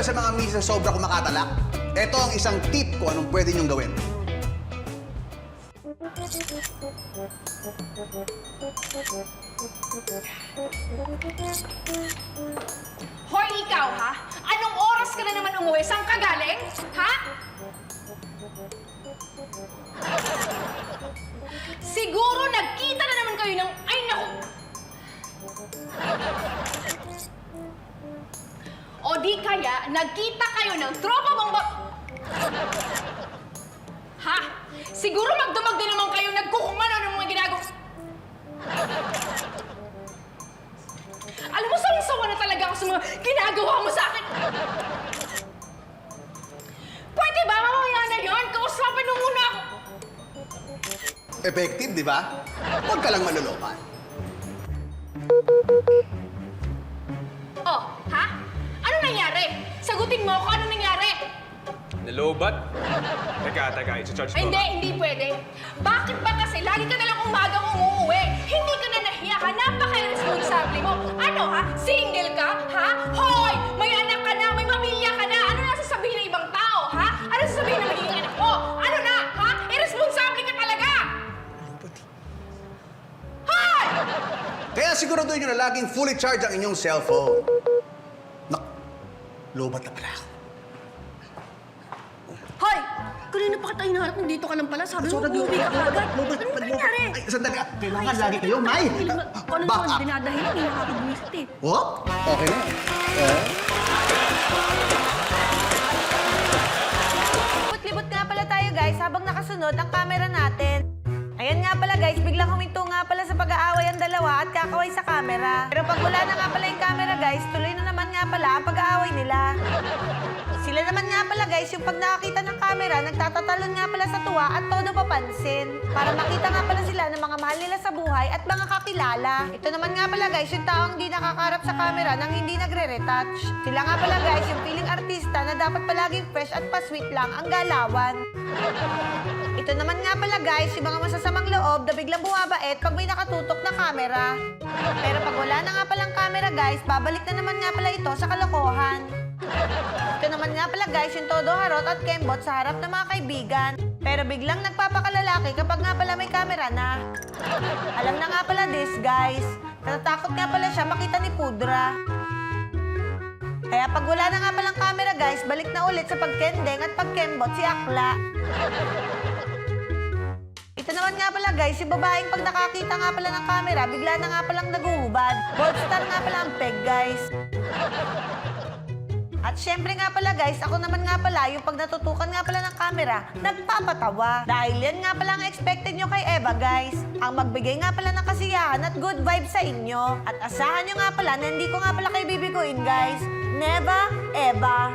kayo sa mga misis na sobra kumakatalak? Ito ang isang tip kung anong pwede niyong gawin. Hoy, ikaw, ha? Anong oras ka na naman umuwi? Saan ka galing? Ha? Siguro nagkita na naman kayo ng... Ay, naku! O di kaya, nagkita kayo ng tropa mong Ha? Siguro magdamag din naman kayo nagkukumano ng mga ginagawa. Alam mo, sawa na talaga ako sa mga ginagawa mo sa akin. Pwede ba? Mamaya na yun. Kausapin mo muna ako. Effective, di ba? Huwag ka lang malulokan. Oh, ha? Ano nangyari? Sagutin mo ako, ano nangyari? Nalobat? Teka, i-charge ko. Ay, hindi pwede. Bakit ba kasi lagi ka nalang umagang umuuwi? Hindi ka na nahiya ka, napaka-irresponsible mo. Ano ha? Single ka? Ha? Hoy! May anak ka na, may pamilya ka na. Ano na sasabihin ng ibang tao, ha? Ano sasabihin ng magiging anak mo? Ano na, ha? Irresponsible ka talaga! Hoy! Kaya siguraduhin nyo na laging fully charged ang inyong cellphone. Lobat na pala ako. Hoy! Kanina pa kita hinahanap, nandito ka lang pala. Sabi mo, umuwi ka kagad. Ano nangyari? Ay, sandali. Kailangan lagi kayo, May. Kung ano naman, dinadahilan, hindi nakakagwisit eh. Oh, okay na. Libot-libot nga pala tayo guys habang nakasunod ang camera natin. Ayan nga pala guys, biglang huminto nga pala sa pag-aaway ang dalawa at kakaway sa camera. Pero pag wala na nga pala yung camera guys, tuloy na naman nga pala ang pag-aaway nila. Sila naman nga pala guys, yung pag nakakita ng camera, nagtatatalon nga pala sa tuwa at todo papansin. Para makita nga pala sila ng mga mahal nila sa buhay at mga kakilala. Ito naman nga pala guys, yung taong hindi nakakarap sa camera nang hindi nagre-retouch. Sila nga pala guys, yung feeling artista na dapat palaging fresh at pa-sweet lang ang galawan. Ito naman nga pala guys, yung mga masasamang loob na biglang bumabait pag may nakatutok na camera. Pero pag wala na nga palang camera guys, babalik na naman nga pala ito sa kalokohan. Ito naman nga pala guys, yung todo harot at kembot sa harap ng mga kaibigan. Pero biglang nagpapakalalaki kapag nga pala may camera na. Alam na nga pala this guys, natatakot nga pala siya makita ni Pudra. Kaya pag wala na nga palang camera guys, balik na ulit sa pagkendeng at pagkembot si Akla. Ito naman nga pala guys, yung babaeng pag nakakita nga pala ng camera, bigla na nga palang naguhubad. Gold star nga pala ang peg guys. At syempre nga pala guys, ako naman nga pala, yung pag natutukan nga pala ng camera, nagpapatawa. Dahil yan nga pala ang expected nyo kay Eva guys. Ang magbigay nga pala ng kasiyahan at good vibes sa inyo. At asahan nyo nga pala na hindi ko nga pala kayo bibiguin guys. Never, Eva.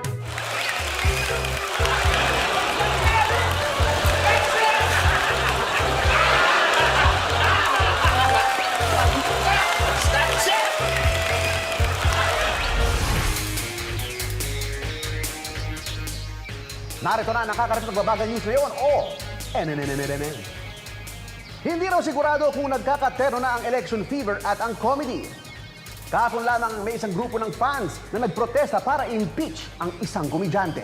Narito na ang nakakarating ng babagang news ngayon. Hindi raw sigurado kung nagkakatero na ang election fever at ang comedy. Kahapon lamang may isang grupo ng fans na nagprotesta para impeach ang isang komedyante.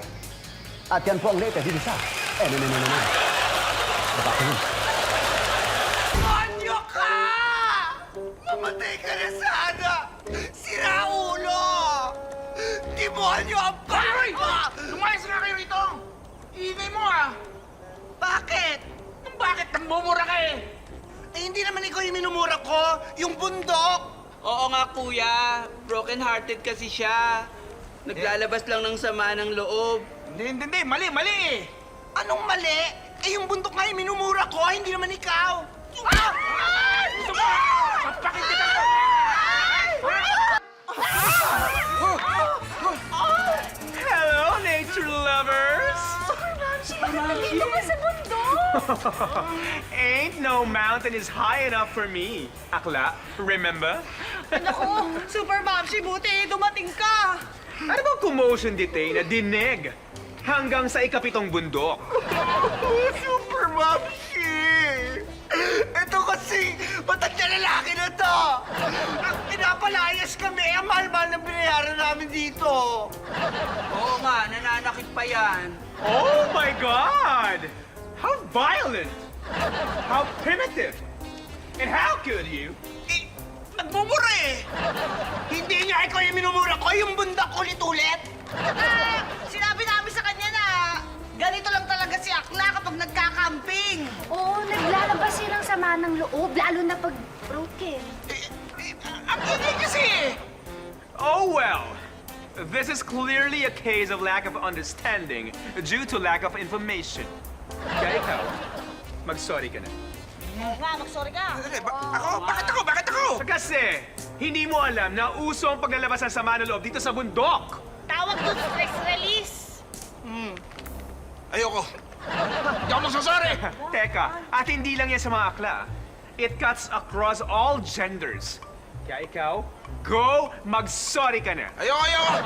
At yan po ang latest dito sa Babagang news. Monyo ka! Mamatay ka na sana! Sira ulo! Demonyo ang bahay mo! Lumayas na kayo rito! Iingay mo ah! Bakit? Bakit nagmumura ka eh? Eh, hindi naman ikaw yung minumura ko, yung bundok! Oo nga kuya, broken-hearted kasi siya. Naglalabas lang ng sama ng loob. Hindi, mali eh! Anong mali? Eh, yung bundok nga yung minumura ko, hindi naman ikaw! Ah! Gusto mo? Papakin kita ko! Hello, nature lovers! Dito ka sa bundok! Ain't no mountain is high enough for me. Akla, remember? Naku, Super Mamsi, buti dumating ka! Ano bang commotion detain na dinig hanggang sa ikapitong bundok? Super Mamsi! Ito kasi, matanda lalaki na to! Napapalayas kami. Ang mahal-mahal na binayaran namin dito. Oo nga, nananakit pa yan. Oh my God! How violent! How primitive! And how could you? Eh, nagmumura eh. Hindi nga ikaw yung minumura ko, yung bundak ulit-ulit. Sinabi namin sa kanya na ganito lang talaga si Akla kapag nagkakamping. Oo, naglalabas silang sama ng loob, lalo na pag broken. Ang ingay kasi eh. Oh well. This is clearly a case of lack of understanding due to lack of information. Kaya ikaw, mag-sorry ka na. Oo nga, mag-sorry ka. Bakit ako? Bakit ako? Kasi hindi mo alam na uso ang paglalabas ng sama ng loob dito sa bundok. Tawag doon stress release. Ayoko. Hindi ako magsasorry! Teka, at hindi lang yan sa mga akla. It cuts across all genders. Kaya ikaw, go, mag-sorry ka na. Ayoko.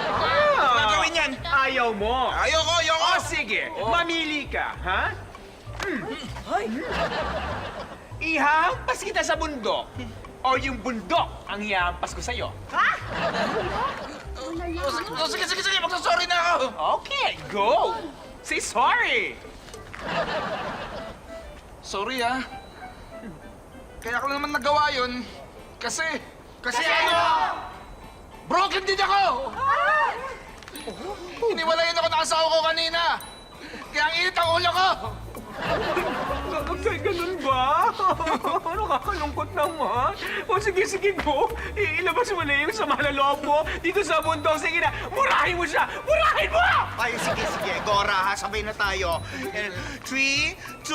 Gagawin yan. Ayaw mo. Ayoko. O sige, mamili ka, ha? Ihampas kita sa bundok. O yung bundok ang ihampas ko sa'yo. Sige, magsasorry na ako. Okay, go. Say sorry. Sorry ah. Kaya ko naman nagawa yun. Kasi ano? Broken din ako! Iniwalayan ako ng asawa ko kanina. Kaya ang init ang ulo ko. Ganun ba? Nakakalungkot naman. O sige, go. Ilabas mo na yung sama na loob mo dito sa bundok. Sige na, murahin mo siya! Murahin mo! Ay, sige. Gora, ha? Sabay na tayo. 3, 2,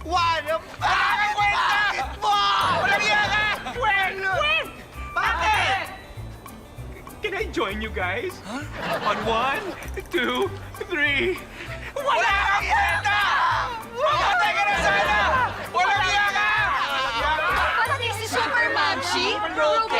1. Bakit mo? Walang iya ka! Wait! Bakit? Can I join you guys? On 1, 2, 3. Wala kang kwenta! Mamatay ka na sana! Walang iya ka! Pati si Super Mamshi, Broken